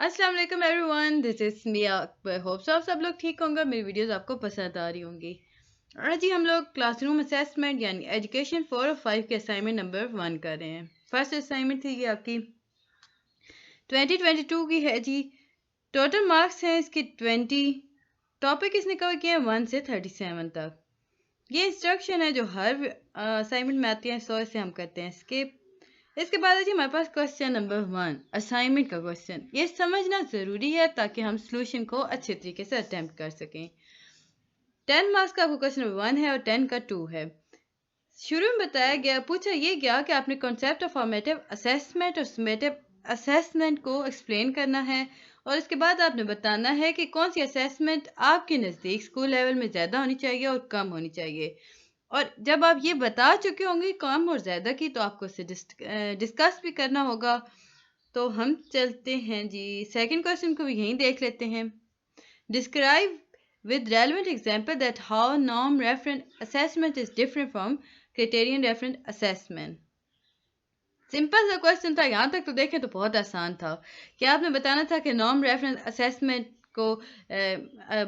अस्सलाम वालेकुम everyone, this is Mia Akbar. Hopes आप सब लोग ठीक होंगे, मेरी वीडियोस आपको पसंद आ रही होंगी। आज ही हम लोग क्लासरूम असेसमेंट यानी एजुकेशन 4 और 5 के असाइनमेंट नंबर 1 कर रहे हैं। फर्स्ट असाइनमेंट थी ये आपकी 2022 की है जी। टोटल मार्क्स हैं इसके 20। टॉपिक इसने कवर किया है 1 से 37 तक। ये इंस्ट्रक्शन है जो हर असाइनमेंट में आती है, सो इसे हम करते हैं स्किप। इसके बाद है जी हमारे पास क्वेश्चन नंबर 1, असाइनमेंट का क्वेश्चन। ये समझना ज़रूरी है ताकि हम सॉल्यूशन को अच्छे तरीके से अटेम्प्ट कर सकें। 10 मार्क्स का आपको क्वेश्चन नंबर 1 है और 10 का 2 है। शुरू में बताया गया, पूछा ये गया कि आपने कॉन्सेप्ट ऑफ फॉर्मेटिव असेसमेंट और समेटिव असेसमेंट को एक्सप्लेन करना है और इसके बाद आपने बताना है कि कौन सी असेसमेंट आपके नज़दीक स्कूल लेवल में ज़्यादा होनी चाहिए और कम होनी चाहिए। और जब आप ये बता चुके होंगे कम और ज़्यादा की, तो आपको इसे डिस्कस भी करना होगा। तो हम चलते हैं जी, सेकंड क्वेश्चन को भी यहीं देख लेते हैं। Describe with relevant example that how norm reference assessment is different from criterion reference assessment। Simple सा क्वेश्चन था, यहाँ तक तो देखें तो बहुत आसान था कि आपने बताना था कि नॉर्म रेफरेंस असेसमेंट को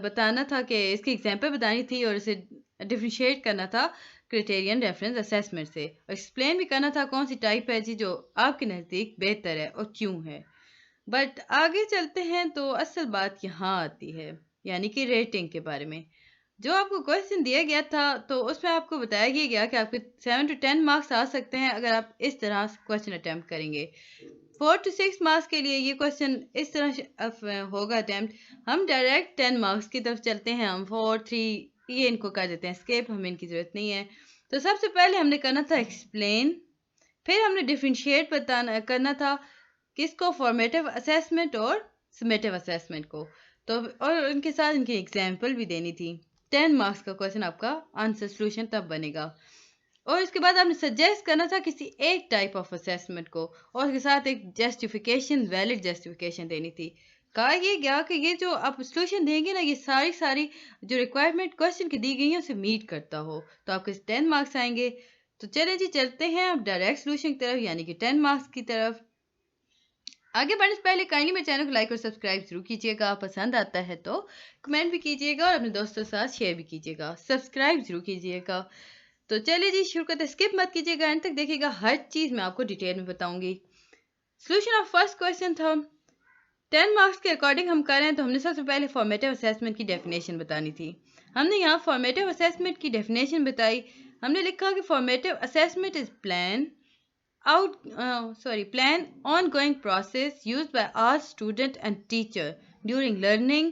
बताना था कि इसकी एग्जांपल बतानी थी और इसे डिफरेंशिएट करना था क्राइटेरियन रेफरेंस असेसमेंट से। एक्सप्लेन भी करना था कौन सी टाइप है जी जो आपके नज़दीक बेहतर है और क्यों है। बट आगे चलते हैं तो असल बात यहाँ आती है, यानी कि रेटिंग के बारे में। जो आपको क्वेश्चन दिया गया था तो उसमें आपको बताया गया कि आपके 7 to 10 मार्क्स आ सकते हैं अगर आप इस तरह क्वेश्चन अटैम्प्ट करेंगे। 4 to 6 मार्क्स के लिए ये क्वेश्चन इस तरह होगा अटैम्प्ट। हम डायरेक्ट 10 मार्क्स की तरफ चलते हैं, हम 4 3 ये इनको कर देते हैं स्किप, हमें इनकी ज़रूरत नहीं है। तो सबसे पहले हमने करना था एक्सप्लेन, फिर हमने डिफरेंशिएट बताना करना था किसको, फॉर्मेटिव असेसमेंट और समेटिव असेसमेंट को। तो और उनके साथ इनकी एग्जाम्पल भी देनी थी। 10 मार्क्स का क्वेश्चन आपका आंसर सोल्यूशन तब बनेगा। और इसके बाद आपने सजेस्ट करना था किसी एक टाइप ऑफ असेसमेंट को और उसके साथ एक जस्टिफिकेशन, वैलिड जस्टिफिकेशन देनी थी। कहा ये गया कि ये जो आप सोल्यूशन देंगे ना, ये सारी सारी जो रिक्वायरमेंट क्वेश्चन की दी गई है उसे मीट करता हो, तो आपके 10 मार्क्स आएंगे। तो चले जी, चलते हैं अब डायरेक्ट सोल्यूशन की तरफ, यानी कि 10 मार्क्स की तरफ। आगे बढ़ने से पहले काइंडली मेरे चैनल को लाइक और सब्सक्राइब जरूर कीजिएगा। पसंद आता है तो कमेंट भी कीजिएगा और अपने दोस्तों के साथ शेयर भी कीजिएगा। सब्सक्राइब जरूर कीजिएगा। तो चलिए जी शुरू करते, स्किप मत कीजिएगा, एंड तक देखिएगा, हर चीज़ मैं आपको डिटेल में बताऊंगी। सोल्यूशन ऑफ फर्स्ट क्वेश्चन था 10 मार्क्स के अकॉर्डिंग हम कर रहे हैं, तो हमने सबसे पहले फॉर्मेटिव असेसमेंट की डेफिनेशन बतानी थी। हमने यहाँ फॉर्मेटिव असेसमेंट की डेफिनेशन बताई। हमने लिखा कि formative assessment is plan ongoing process used by all student and teacher during learning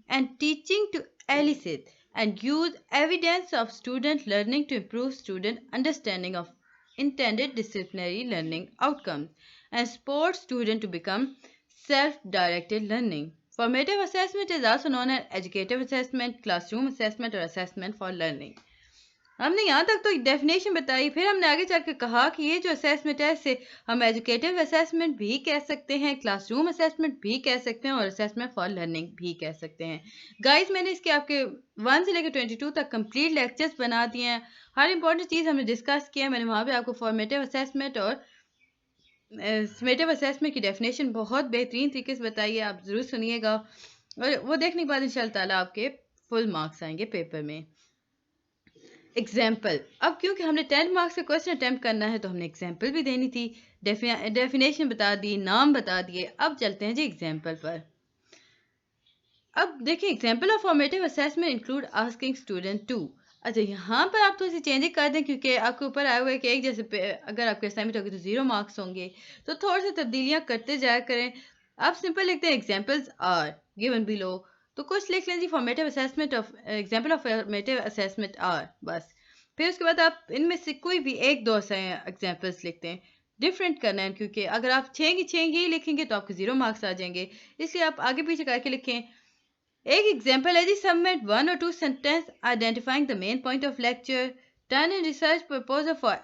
and teaching to elicit and use evidence of student learning to improve student understanding of intended disciplinary learning outcomes and support student to become self-directed learning. Formative assessment is also known as educative assessment, classroom assessment, or assessment for learning. हमने यहाँ तक तो एक definition बताई, फिर हमने आगे चलकर कहा कि ये जो असेसमेंट है इसे हम एजुकेटिव असेसमेंट भी कह सकते हैं, क्लासरूम असेसमेंट भी कह सकते हैं और असेसमेंट फॉर लर्निंग भी कह सकते हैं। गाइस, मैंने इसके आपके 1 से लेकर 22 तक कंप्लीट लेक्चर्स बना दिए हैं। हर इंपॉर्टेंट चीज़ हमने डिस्कस किया है। मैंने वहाँ पे आपको फॉर्मेटिव असेसमेंट और समेटिव असेसमेंट की डेफिनेशन बहुत बेहतरीन तरीके से बताई है, आप ज़रूर सुनिएगा और वो देखने के बाद इंशाल्लाह ताला आपके फुल मार्क्स आएंगे पेपर में। एग्जाम्पल, अब क्योंकि हमने 10 मार्क्स का क्वेश्चन अटैम्प्ट करना है तो हमने एग्जाम्पल भी देनी थी, डेफिनेशन बता दी, नाम बता दिए। अब चलते हैं जी एग्जाम्पल पर। अब देखिए, example of formative assessment include asking student to. अच्छा, यहाँ पर आप थोड़ी सी चेंजिंग कर दें क्योंकि आपके ऊपर आया हुआ है कि एक जैसे अगर आपके असाइनमेंट होगी तो 0 मार्क्स होंगे, तो थोड़ी सी तब्दीलियाँ करते जाया करें। आप सिंपल लिखते हैं एग्जाम्पल्स आर गिवन बिलो, तो कुछ लिख लें जी formative assessment of example of formative assessment are, बस। फिर उसके बाद आप इनमें से कोई भी एक दो एग्जाम्पल्स लिखते हैं। डिफरेंट करना है क्योंकि अगर आप 6 की 6 ही लिखेंगे तो आपके 0 मार्क्स आ जाएंगे, इसलिए आप आगे पीछे करके लिखें। एक एग्जाम्पल है जी, submit 1 or 2 sentence identifying the main point of lecture, turn in research proposal for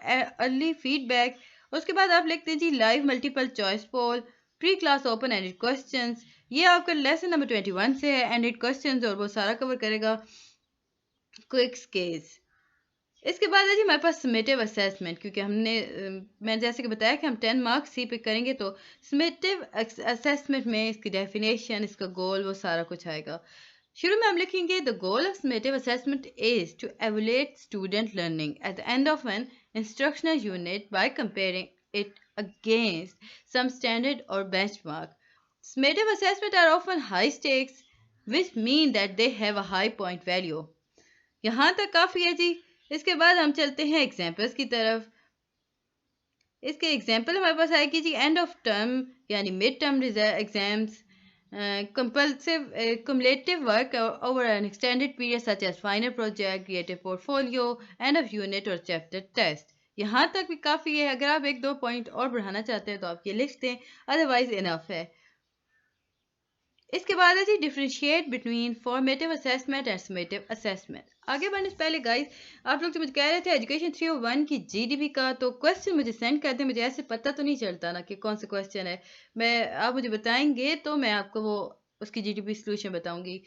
early feedback. उसके बाद आप लिखते हैं जी live multiple choice poll, pre class open ended questions. ये आपका लेसन नंबर 21 से है, एंडेड क्वेश्चंस, और वो सारा कवर करेगा क्विक केस। इसके बाद है जी हमारे पास समेटिव असेसमेंट, क्योंकि मैंने जैसे कि बताया कि हम 10 मार्क्स सी पे करेंगे, तो समेटिव असेसमेंट में इसकी डेफिनेशन, इसका गोल, वो सारा कुछ आएगा। शुरू में हम लिखेंगे the goal of summative assessment is to evaluate student learning at the end of an instructional unit by comparing it against some standard or benchmark. Summative assessment are often high stakes, which mean that they have a high point value. यहाँ तक काफ़ी है जी। इसके बाद हम चलते हैं examples की तरफ। इसके एग्जाम्पल हमारे पास आएगी जी एंड ऑफ टर्म यानी mid term exams, compulsive cumulative work over an extended period such as final project, creative portfolio, end of unit और chapter test. यहाँ तक भी काफ़ी है। अगर आप एक दो पॉइंट और बढ़ाना चाहते हैं तो आप ये लिख दें, अदरवाइज इनफ है। इसके बाद है जी differentiate between formative assessment and summative assessment. आगे बढ़ने से पहले गाइस, आप लोग जो मुझे कह रहे थे एजुकेशन 301 की जीडीपी का, तो क्वेश्चन मुझे सेंड कर दें। मुझे ऐसे पता तो नहीं चलता ना कि कौन सा क्वेश्चन है। आप मुझे बताएंगे तो मैं आपको वो उसकी जीडीपी सोल्यूशन बताऊंगी।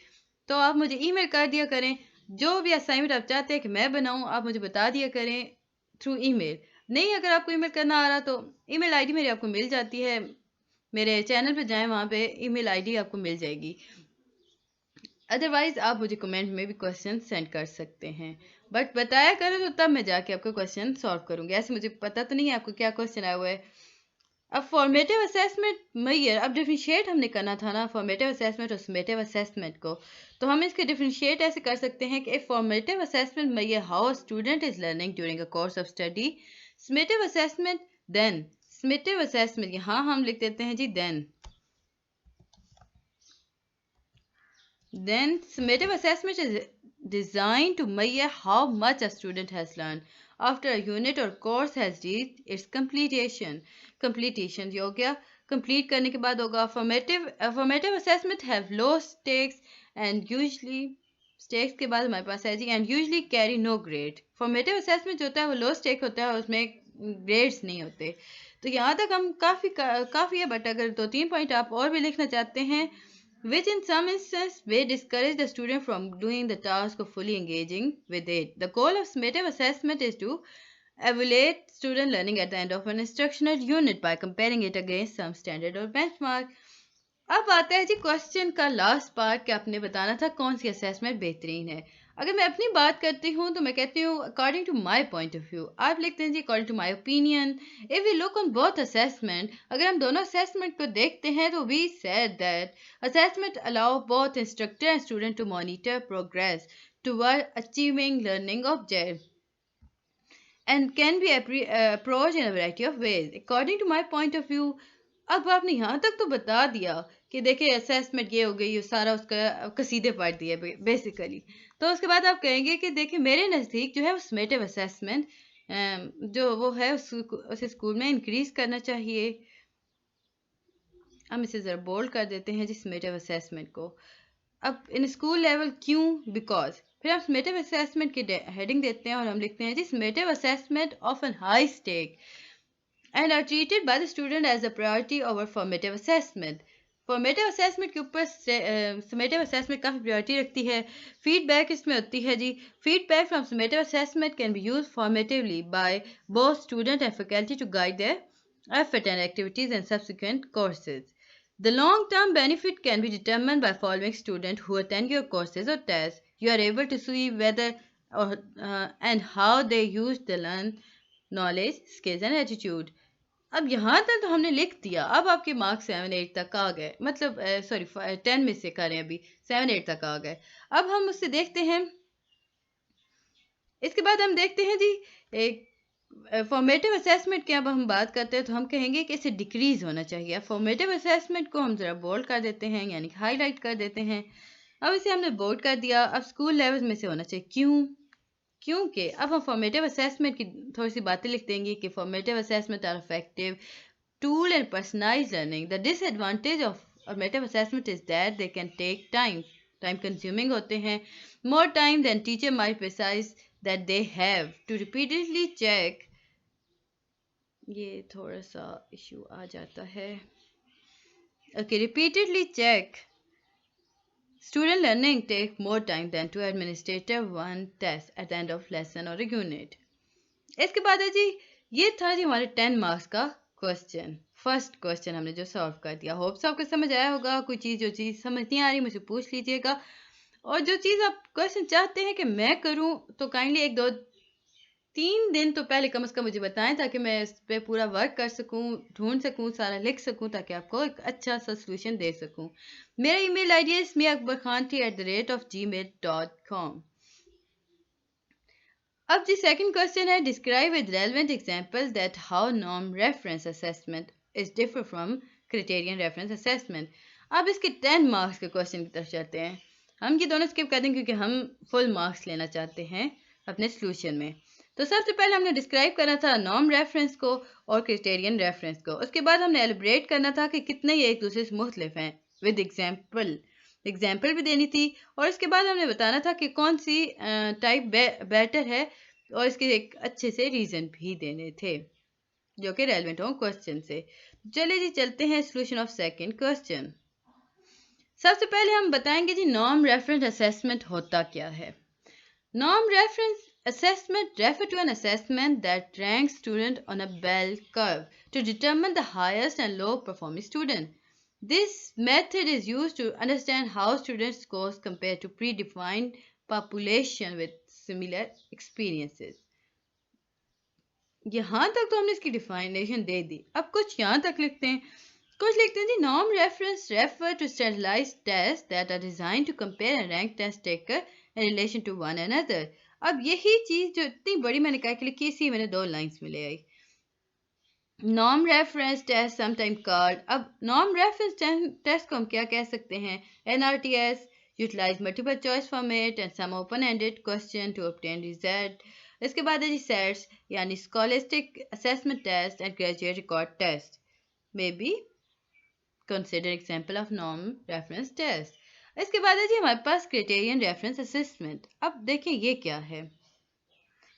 तो आप मुझे ईमेल कर दिया करें। जो भी असाइनमेंट आप चाहते हैं कि मैं बनाऊं, आप मुझे बता दिया करें थ्रू ईमेल। नहीं, अगर आपको ईमेल करना आ रहा तो ईमेल आईडी मेरी आपको मिल जाती है। मेरे चैनल पे जाएं, वहाँ पे ईमेल आईडी आपको मिल जाएगी। अदरवाइज आप मुझे कमेंट में भी क्वेश्चन सेंड कर सकते हैं, बट बताया करें तो तब मैं जाके आपका क्वेश्चन सॉल्व करूंगी। ऐसे मुझे पता तो नहीं है आपको क्या क्वेश्चन आया हुआ है। अब फॉर्मेटिव असेसमेंट मैयर, अब डिफरेंशिएट हमने करना था ना फॉर्मेटिव असेसमेंट और समेटिव असेसमेंट को, तो हम इसके डिफरेंशिएट ऐसे कर सकते हैं कि formative assessment measure how a student is learning during a course of study, summative assessment then summative assessment, यहाँ हम लिख देते हैं जी then summative assessment is designed to measure how much a student has learned after a unit or course has reached its completion ये हो गया। complete करने के बाद होगा formative assessment have low stakes and usually stakes के बाद हमारे पास है जी and usually carry no grade। formative assessment जो होता है वो low stake होता है और उसमें ग्रेड्स नहीं होते। तो यहाँ तक हम काफ़ी है, बट अगर 2-3 पॉइंट आप और भी लिखना चाहते हैं, which in some instances may discourage the student from doing the task of fully engaging with it. The goal of summative assessment is to evaluate student learning at the end of an instructional unit by comparing it against some standard or benchmark. अब आता है जी question का last part कि आपने बताना था कौन सी assessment बेहतरीन है। अगर मैं अपनी बात करती हूँ तो मैं कहती हूँ according to my point of view. आप लिखते हैं जी according to my opinion. If we look on both assessment, अगर हम दोनों असेसमेंट को देखते हैं तो we said that assessment allow both instructor and student to monitor progress toward achieving learning objective and can be approached in a variety of ways. According to my point of view, अब आपने यहाँ तक तो बता दिया कि देखिए assessment ये हो गई, ये सारा उसका कसीदे पढ़ दिए बेसिकली। तो उसके बाद आप कहेंगे कि देखिए मेरे नज़दीक जो है वो समेटिव असेसमेंट जो वो है उसे स्कूल में इंक्रीज करना चाहिए। हम इसे ज़रा बोल्ड कर देते हैं जी समेटिव असेसमेंट को। अब इन स्कूल लेवल क्यों? बिकॉज फिर हम समेटिव असेसमेंट की हेडिंग देते हैं और हम लिखते हैं जी summative assessment of an high stake and are treated by the student as a priority over formative assessment. Formative assessment के ऊपर समेटिव असेसमेंट काफ़ी प्रायोरिटी रखती है। फीडबैक इसमें होती है जी। Feedback from summative assessment can be use formatively by both student and faculty to guide their effort and activities and subsequent courses. The long-term benefit can be determined by following students who attend your courses or tests. You are able to see whether and how they use the learned knowledge, skills and attitude. अब यहाँ तक तो हमने लिख दिया। अब आपके marks 7-8 तक आ गए, मतलब 10 में से करें अभी 7-8 तक आ गए। अब हम उससे देखते हैं। इसके बाद हम देखते हैं जी एक फॉर्मेटिव असेसमेंट की अब हम बात करते हैं तो हम कहेंगे कि इसे डिक्रीज होना चाहिए। फॉर्मेटिव असेसमेंट को हम ज़रा बोल्ड कर देते हैं, यानी हाईलाइट कर देते हैं। अब इसे हमने बोल्ड कर दिया। अब स्कूल लेवल में से होना चाहिए। क्योंकि अब हम फॉर्मेटिव असेसमेंट की थोड़ी सी बातें लिख देंगे कि formative assessment are effective tool and personalised learning. The disadvantage of formative assessment is that they can take time consuming होते हैं, more time then teacher might precise that they have to repeatedly check. ये थोड़ा सा issue आ जाता है। Okay, repeatedly check student learning take more time than to administer one test at the end of lesson or a unit. इसके बाद है जी, ये था जी हमारे 10 मार्क्स का क्वेश्चन, फर्स्ट क्वेश्चन हमने जो सॉल्व कर दिया। होप्स आपको समझ आया होगा। कोई चीज़ जो चीज़ समझ नहीं आ रही मुझे पूछ लीजिएगा, और जो चीज़ आप क्वेश्चन चाहते हैं कि मैं करूं तो काइंडली 1 2 3 दिन तो पहले कम से कम मुझे बताएं, ताकि मैं इस पे पूरा वर्क कर सकूं, ढूंढ सकूं, सारा लिख सकूं, ताकि आपको एक अच्छा सा सोल्यूशन दे सकूं। मेरा ईमेल आईडी है smiakbarkhanti@gmail.com। अब जी सेकंड क्वेश्चन है, describe with relevant example that how norm reference assessment is differ from criterion reference assessment. अब इसके 10 मार्क्स के क्वेश्चन की तरफ चलते हैं। हम ये दोनों स्किप कर दें क्योंकि हम फुल मार्क्स लेना चाहते हैं अपने सोल्यूशन में। तो सबसे पहले हमने डिस्क्राइब करना था नॉर्म रेफरेंस को और क्राइटेरियन रेफरेंस को। उसके बाद हमने एलिब्रेट करना था कि कितने ये एक दूसरे से मुख्तलिफ हैं विद एग्जाम्पल भी देनी थी। और इसके बाद हमने बताना था कि कौन सी टाइप बेटर है, और इसके एक अच्छे से रीज़न भी देने थे जो कि रेलेवेंट हो क्वेश्चन से। चलिए जी चलते हैं सॉल्यूशन ऑफ सेकंड क्वेश्चन। सबसे पहले हम बताएंगे जी नॉर्म रेफरेंस असेसमेंट होता क्या है। Norm reference assessment refer to an assessment that ranks student on a bell curve to determine the highest and low performing student. This method is used to understand how students scores compare to predefined population with similar experiences. यहाँ तक तो हमने इसकी डिफाइनेशन दे दी। अब कुछ यहाँ तक लिखते हैं। कुछ लिखते हैं जी, norm reference refer to standardised test that are designed to compare and rank test taker in relation to one another. अब यही चीज जो इतनी बड़ी मैंने कहा कि लिखी, इसी मैंने 2 लाइंस में ले आई। Norm reference test sometime called, अब नॉर्म रेफरेंस टेस्ट को हम क्या कह सकते हैं, NRTS utilise multiple choice format and some open ended question to obtain result. इसके बाद है जी सेट्स यानी scholastic assessment test and graduate record test may be consider example of norm reference test. इसके बाद है जी हमारे पास क्राइटेरियन रेफरेंस असेसमेंट। अब देखें ये क्या है।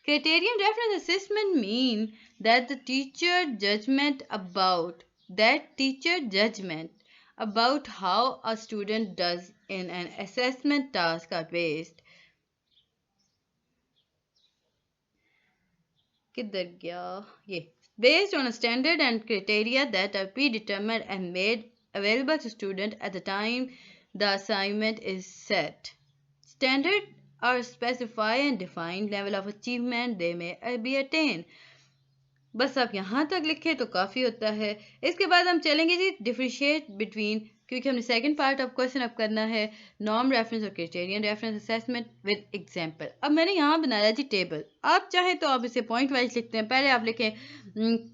Criterion reference assessment mean that the teacher judgment about how a student does in an assessment task are based based on a standard and criteria that are predetermined and made available to student at the time the assignment is set. Standard or specify and define level of achievement they may be attained. बस आप यहाँ तक लिखें तो काफ़ी होता है। इसके बाद हम चलेंगे जी डिफरेंशिएट बिटवीन, क्योंकि हमने सेकंड पार्ट ऑफ क्वेश्चन अब करना है नॉर्म रेफरेंस और criterion reference assessment with example. अब मैंने यहाँ बनाया जी टेबल। आप चाहें तो आप इसे पॉइंट वाइज लिखते हैं। पहले आप लिखें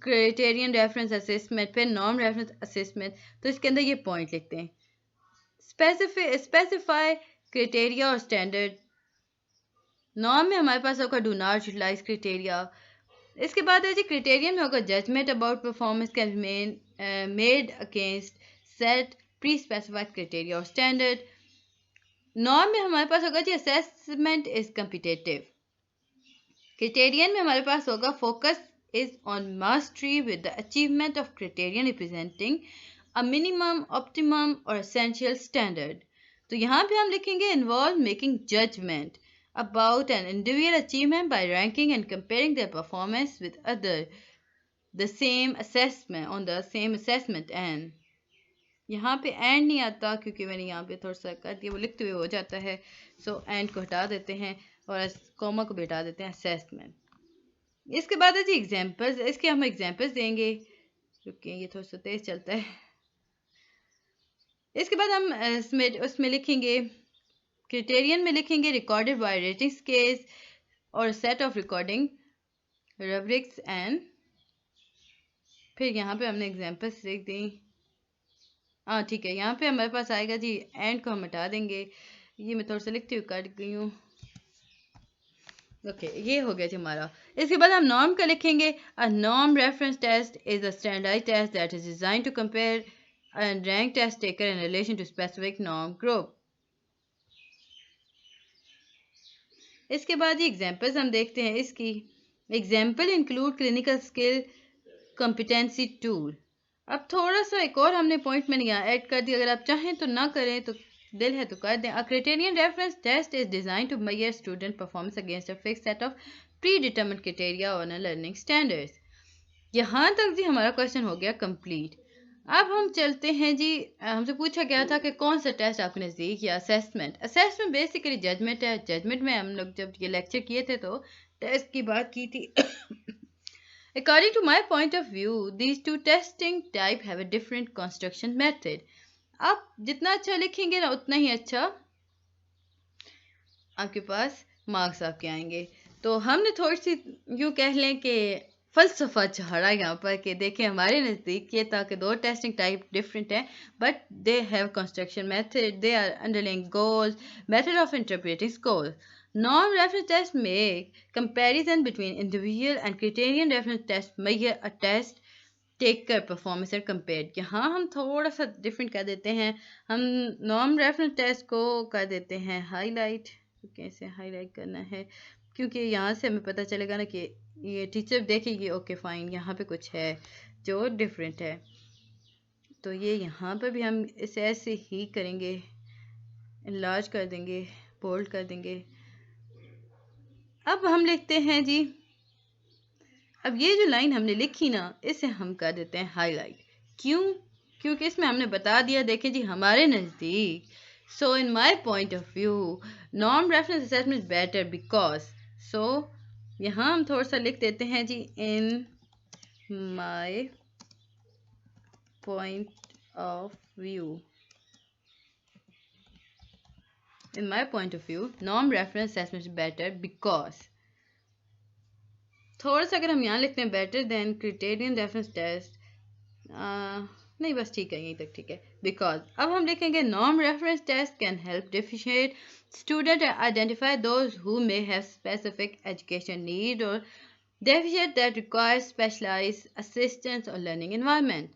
क्राइटेरियन रेफरेंस असेसमेंट, फिर नॉर्म रेफरेंस असेसमेंट, तो इसके अंदर ये पॉइंट लिखते हैं। स्पेसिफाई क्राइटेरिया और स्टैंडर्ड। नॉर्म में हमारे पास होगा डू नॉट यूटिलाइज क्राइटेरिया। इसके बाद है जी क्राइटेरियन में होगा judgement about performance can made against set pre specified criteria और स्टैंडर्ड। नॉर्म में हमारे पास होगा जी असेसमेंट इज कम्पिटेटिव। क्राइटेरियन में हमारे पास होगा focus is on mastery with the achievement of criterion representing a minimum, optimum और एसेंशियल स्टैंडर्ड। तो यहाँ पे हम लिखेंगे involve making judgement about an individual achievement by ranking and comparing their performance with other the same assessment on the same assessment and यहाँ पे and नहीं आता क्योंकि मैंने यहाँ पे थोड़ा सा कर दिया, वो लिखते हुए हो जाता है। सो एंड को हटा देते हैं और कॉमा को बिठा देते हैं असेसमेंट। इसके बाद है जी एग्जाम्पल्स। इसके हम एग्जाम्पल्स देंगे क्योंकि ये थोड़ा सा तेज चलता है। इसके बाद हम उसमें लिखेंगे, क्राइटेरियन में लिखेंगे रिकॉर्डेड बाय रेटिंग स्केल्स और set of recording rubrics and, फिर यहाँ पे हमने एग्जांपल्स लिख दी। हाँ ठीक है, यहाँ पे हमारे पास आएगा जी एंड को हम हटा देंगे। ये मैं थोड़ा सा लिखती हुई काट गई हूँ। ओके ये हो गया जी हमारा। इसके बाद हम नॉर्म का लिखेंगे। A norm reference test is a standardised test that is designed to compare and rank test taker in relation to specific norm group. इसके बाद ये एग्जाम्पल्स हम देखते हैं। इसकी example include clinical skill competency tool. अब थोड़ा सा एक और हमने पॉइंट मैंने यहाँ ऐड कर दिया, अगर आप चाहें तो ना करें, तो दिल है तो कर दें। A criterion reference test is design to measure student performance against a fix set of pre determined criteria on learning standards. यहाँ तक जी हमारा क्वेश्चन हो गया कंप्लीट। अब हम चलते हैं जी, हमसे पूछा गया था कि कौन सा टेस्ट आपके नज़दीक या असेसमेंट। असेसमेंट बेसिकली जजमेंट है। जजमेंट में हम लोग जब ये लेक्चर किए थे तो टेस्ट की बात की थी। According to my point of view, these two testing type have a different construction method. आप जितना अच्छा लिखेंगे ना उतना ही अच्छा आपके पास मार्क्स आपके आएंगे। तो हमने थोड़ी सी यूँ कह लें कि फ़लसफ़ा झाड़ा यहाँ पर कि देखें हमारे नज़दीक ये था कि दो टेस्टिंग टाइप डिफरेंट हैं, but they have construction method, they are underlying goals, method of interpreting score. Non reference test में comparison between individual and criterion reference test measure a test take कर परफॉर्मेंस एंड कंपेयर। यहाँ हम थोड़ा सा different कर देते हैं। हम नॉन रेफरेंस टेस्ट को कर देते हैं हाईलाइट। कैसे हाईलाइट करना है, क्योंकि यहाँ से हमें पता चलेगा ना कि ये टीचर देखेगी ओके फाइन यहाँ पे कुछ है जो डिफरेंट है। तो ये यहाँ पर भी हम इसे ऐसे ही करेंगे, इनलार्ज कर देंगे, बोल्ड कर देंगे। अब हम लिखते हैं जी, अब ये जो लाइन हमने लिखी ना इसे हम कर देते हैं हाईलाइट। क्यों? क्योंकि इसमें हमने बता दिया, देखें जी हमारे नज़दीक, so in my point of view non reference assessment better because. So यहाँ हम थोड़ा सा लिख देते हैं जी, in my point of view, in my point of view non reference assessment better because. थोड़ा सा अगर हम यहाँ लिखते हैं better than criterion reference test, नहीं बस ठीक है, यहीं तक ठीक है। बिकॉज अब हम लिखेंगे non reference test can help differentiate student identify those who may have specific education need और deficit that requires specialized assistance or learning environment.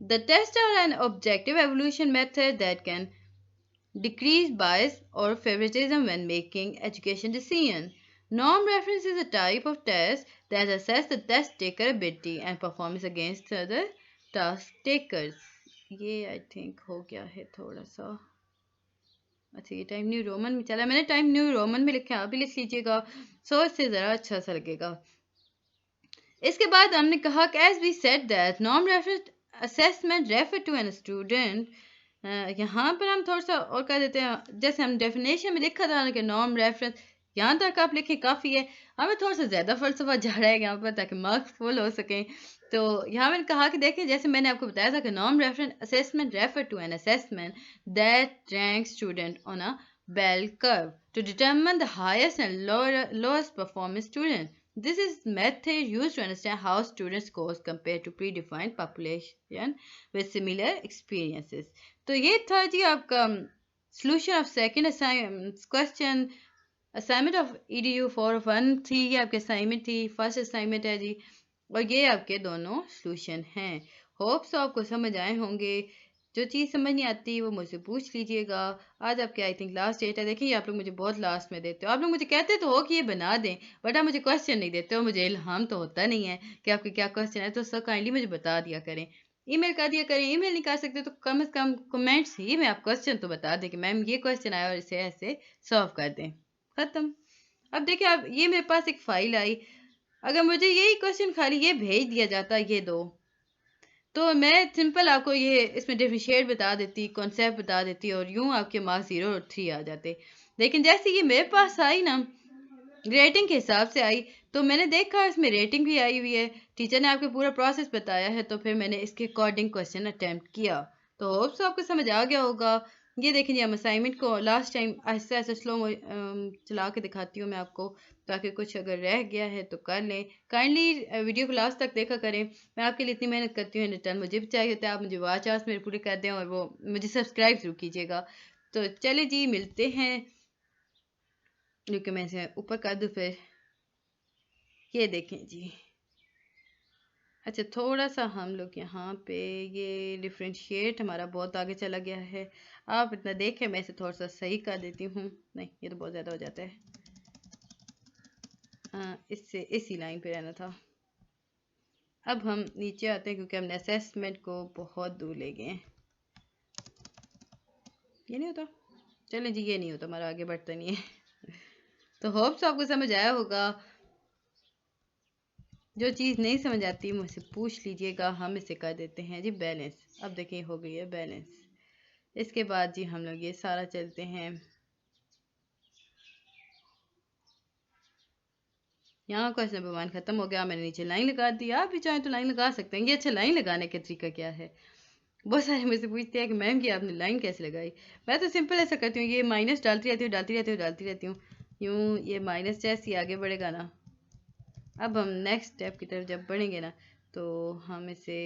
The tests are an objective evaluation method that can decrease bias or favoritism when making education decisions. Norm-reference is a type of test that assesses the test taker ability and performance against other task takers. ये I think हो गया है थोड़ा सा। अच्छा ये time new Roman में चला, मैंने टाइम न्यू रोमन में लिखा, आप भी लिख लीजिएगा, सो इससे ज़रा अच्छा सा लगेगा। इसके बाद हमने कहा कि as we said that non reference assessment refer to an student. यहाँ पर हम थोड़ा सा और कह देते हैं, जैसे हम डेफिनेशन में लिखा था कि नॉन रेफरेंस, यहाँ तक आप लिखें काफ़ी है, हमें थोड़ा सा ज़्यादा फ़लसफ़ा जा रहा है यहाँ पर ताकि मार्क्स फुल हो सकें। तो यहाँ मैंने कहा कि देखें, जैसे मैंने आपको बताया था कि non reference assessment refer to an assessment that rank student on a bell curve to determine the highest and lowest performance student. This is method used to understand how students scores compared to predefined population with similar experiences. तो ये था जी आपका solution of second question assignment of EDU 401 थी, ये आपकी assignment थी, first assignment है जी, और ये आपके दोनों solution हैं। होप्स आपको समझ आए होंगे। जो चीज़ समझ नहीं आती वो मुझसे पूछ लीजिएगा। आज आपके आई थिंक लास्ट डेट है। देखिए आप लोग मुझे बहुत लास्ट में देते हो, आप लोग मुझे कहते तो हो कि ये बना दें, बट आप मुझे क्वेश्चन नहीं देते हो। मुझे इल्हाम तो होता नहीं है कि आपके क्या क्वेश्चन है, तो सर काइंडली मुझे बता दिया करें, ईमेल कर दिया करें। ईमेल नहीं कर सकते तो कम से कम कमेंट्स ही में आप क्वेश्चन तो बता दें कि मैम ये क्वेश्चन आया और इसे ऐसे सॉल्व कर दें, ख़त्म। अब देखिए आप, ये मेरे पास एक फ़ाइल आई, अगर मुझे यही क्वेश्चन खाली ये भेज दिया जाता, ये दो, तो मैं सिंपल आपको ये इसमें डिफरेंशिएट बता देती, कॉन्सेप्ट बता देती, और यूं आपके मार्क्स 0 और 3 आ जाते। लेकिन जैसे ये मेरे पास आई ना, रेटिंग के हिसाब से आई, तो मैंने देखा इसमें रेटिंग भी आई हुई है, टीचर ने आपको पूरा प्रोसेस बताया है, तो फिर मैंने इसके अकॉर्डिंग क्वेश्चन अटैम्प्ट किया। तो होप्स आपको समझ आ गया होगा। ये देखें जी, हम असाइनमेंट को लास्ट टाइम ऐसे ऐसे स्लो चला के दिखाती हूँ मैं आपको, ताकि कुछ अगर रह गया है तो कर लें। काइंडली वीडियो को लास्ट तक देखा करें, मैं आपके लिए इतनी मेहनत करती हूँ, रिटर्न मुझे भी चाहिए होता है, आप मुझे वॉच आवर्स मेरे पूरे कर दें और वो मुझे सब्सक्राइब जरूर कीजिएगा। तो चले जी, मिलते हैं, क्योंकि मैं इसे ऊपर कर दूँ फिर। ये देखें जी, अच्छा थोड़ा सा हम लोग यहाँ पे ये डिफ्रेंशिएट हमारा बहुत आगे चला गया है, आप इतना देखें, मैं इसे थोड़ा सा सही कर देती हूँ। नहीं ये तो बहुत ज़्यादा हो जाता है, हाँ इससे इसी लाइन पे रहना था। अब हम नीचे आते हैं, क्योंकि हमने असेसमेंट को बहुत दूर ले गए हैं। ये नहीं होता, चलें जी, ये नहीं होता, हमारा आगे बढ़ता नहीं है। तो होप्स आपको समझ आया होगा। जो चीज़ नहीं समझ आती मुझसे पूछ लीजिएगा, हम इसे कर देते हैं जी बैलेंस। अब देखिए हो गई है बैलेंस। इसके बाद जी हम लोग ये सारा चलते हैं, यहाँ क्वेश्चन नंबर 1 खत्म हो गया। मैंने नीचे लाइन लगा दी, आप भी चाहें तो लाइन लगा सकते हैं। ये अच्छा लाइन लगाने का तरीका क्या है, बहुत सारे मुझसे पूछते हैं कि मैम कि आपने लाइन कैसे लगाई। मैं तो सिंपल ऐसा करती हूँ, ये माइनस डालती रहती हूँ डालती रहती हूँ डालती रहती हूँ, यूँ ये माइनस जैसे ही आगे बढ़ेगा ना। अब हम नेक्स्ट स्टेप की तरफ जब बढ़ेंगे ना तो हम इसे,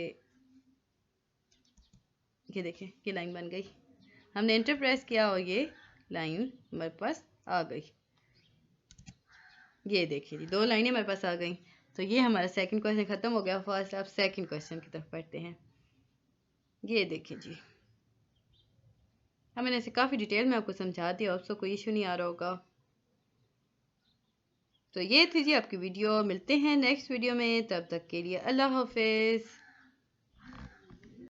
ये देखें ये लाइन बन गई, हमने एंटर प्रेस किया और ये लाइन हमारे पास आ गई। ये देखिए जी 2 लाइनें हमारे पास आ गई। तो ये हमारा सेकंड क्वेश्चन खत्म हो गया फर्स्ट। अब सेकंड क्वेश्चन की तरफ पढ़ते हैं। ये देखिए जी, अब मैंने इसे काफ़ी डिटेल में आपको समझा दिया, आपको कोई इशू नहीं आ रहा होगा। तो ये थी जी आपकी वीडियो, मिलते हैं नेक्स्ट वीडियो में, तब तक के लिए अल्लाह हाफिज़।